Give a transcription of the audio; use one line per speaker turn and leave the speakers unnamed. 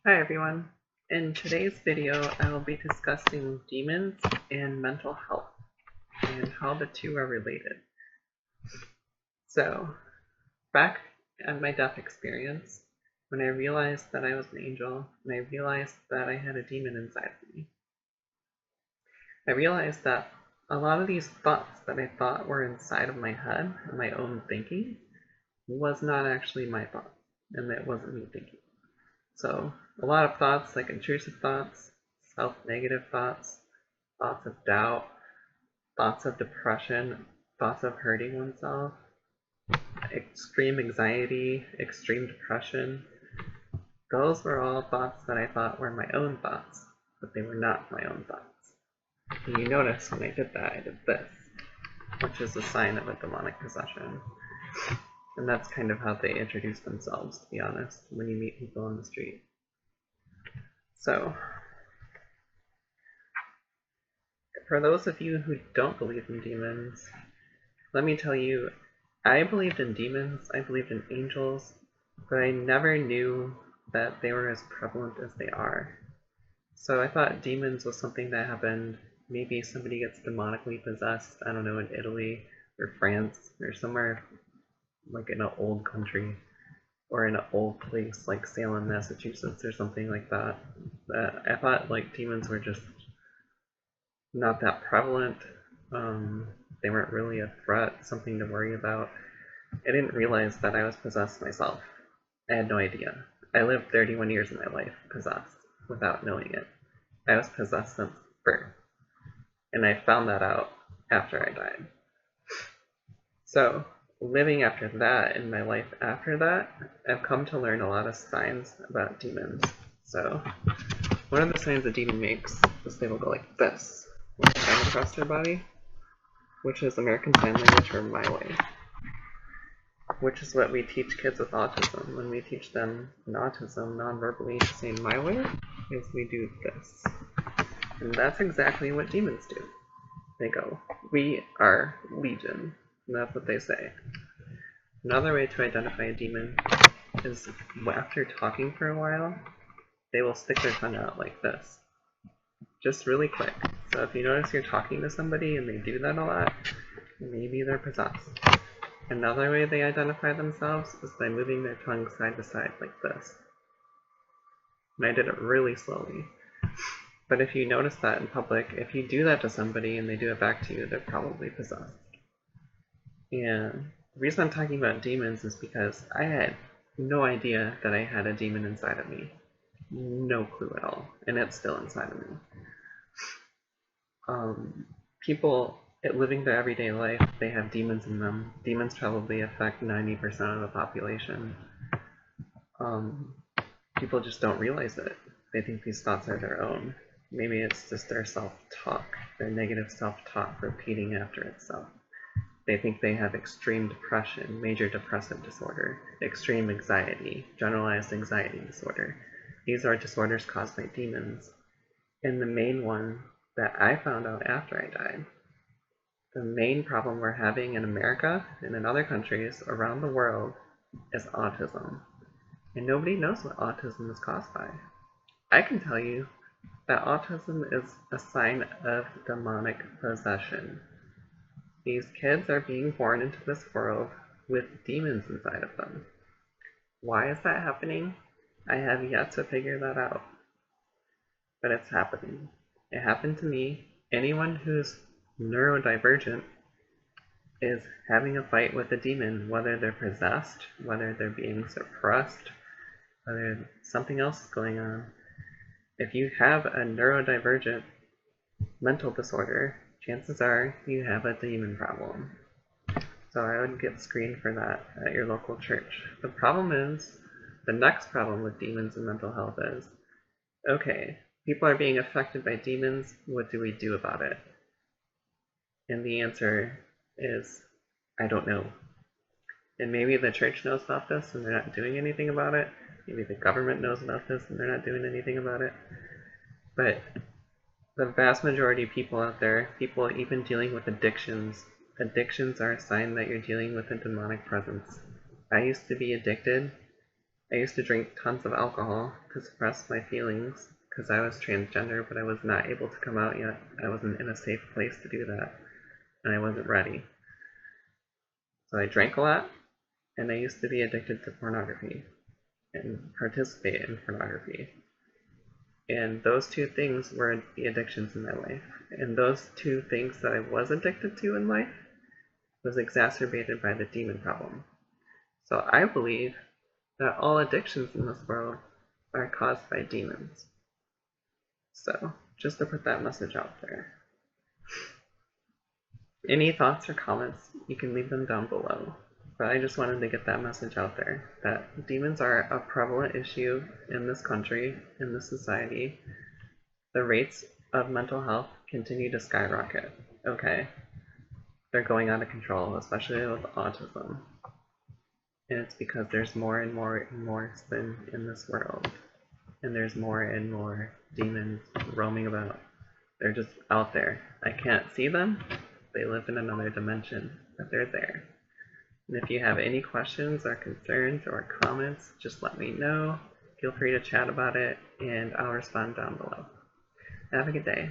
Hi everyone. In today's video, I will be discussing demons and mental health and how the two are related. So, back at my death experience, when I realized that I was an angel and I realized that I had a demon inside of me, I realized that a lot of these thoughts that I thought were inside of my head and my own thinking was not actually my thought, and that wasn't me thinking. So a lot of thoughts, like intrusive thoughts, self-negative thoughts, thoughts of doubt, thoughts of depression, thoughts of hurting oneself, extreme anxiety, extreme depression. Those were all thoughts that I thought were my own thoughts, but they were not my own thoughts. And you notice when I did that, I did this, which is a sign of a demonic possession. And that's kind of how they introduce themselves, to be honest, when you meet people on the street. So, for those of you who don't believe in demons, let me tell you, I believed in demons, I believed in angels, but I never knew that they were as prevalent as they are. So I thought demons was something that happened, maybe somebody gets demonically possessed, I don't know, in Italy or France or somewhere like in an old country or in an old place like Salem, Massachusetts or something like that. I thought like demons were just not that prevalent. They weren't really a threat, something to worry about. I didn't realize that I was possessed myself. I had no idea. I lived 31 years of my life possessed without knowing it. I was possessed since birth. And I found that out after I died. So, living after that in my life after that, I've come to learn a lot of signs about demons. So, one of the signs a demon makes is they will go like this, with their hand across their body, which is American Sign Language or My Way, which is what we teach kids with autism. When we teach them in autism non-verbally to say my way, is we do this. And that's exactly what demons do. They go, we are legion. And that's what they say. Another way to identify a demon is after talking for a while, they will stick their tongue out like this. Just really quick. So if you notice you're talking to somebody and they do that a lot, maybe they're possessed. Another way they identify themselves is by moving their tongue side to side like this. And I did it really slowly. But if you notice that in public, if you do that to somebody and they do it back to you, they're probably possessed. And the reason I'm talking about demons is because I had no idea that I had a demon inside of me. No clue at all. And it's still inside of me. People living their everyday life, they have demons in them. Demons probably affect 90% of the population. People just don't realize it. They think these thoughts are their own. Maybe it's just their self-talk, their negative self-talk repeating after itself. They think they have extreme depression, major depressive disorder, extreme anxiety, generalized anxiety disorder. These are disorders caused by demons. And the main one that I found out after I died, the main problem we're having in America and in other countries around the world is autism. And nobody knows what autism is caused by. I can tell you that autism is a sign of demonic possession. These kids are being born into this world with demons inside of them. Why is that happening? I have yet to figure that out. But it's happening. It happened to me. Anyone who's neurodivergent is having a fight with a demon, whether they're possessed, whether they're being suppressed, whether something else is going on. If you have a neurodivergent mental disorder, chances are you have a demon problem. So I would get screened for that at your local church. The problem is, the next problem with demons and mental health is, okay, people are being affected by demons, what do we do about it? And the answer is, I don't know. And maybe the church knows about this and they're not doing anything about it. Maybe the government knows about this and they're not doing anything about it. But the vast majority of people out there, people even dealing with addictions are a sign that you're dealing with a demonic presence. I used to be addicted. I used to drink tons of alcohol to suppress my feelings because I was transgender, but I was not able to come out yet. I wasn't in a safe place to do that, and I wasn't ready. So I drank a lot, and I used to be addicted to pornography and participate in pornography. And those two things were the addictions in my life. And those two things that I was addicted to in life was exacerbated by the demon problem. So I believe that all addictions in this world are caused by demons. So, just to put that message out there. Any thoughts or comments, you can leave them down below. But I just wanted to get that message out there, that demons are a prevalent issue in this country, in this society. The rates of mental health continue to skyrocket. Okay. They're going out of control, especially with autism. And it's because there's more and more sin in this world. And there's more and more demons roaming about. They're just out there. I can't see them. They live in another dimension, but they're there. And if you have any questions or concerns or comments, just let me know. Feel free to chat about it, and I'll respond down below. Have a good day.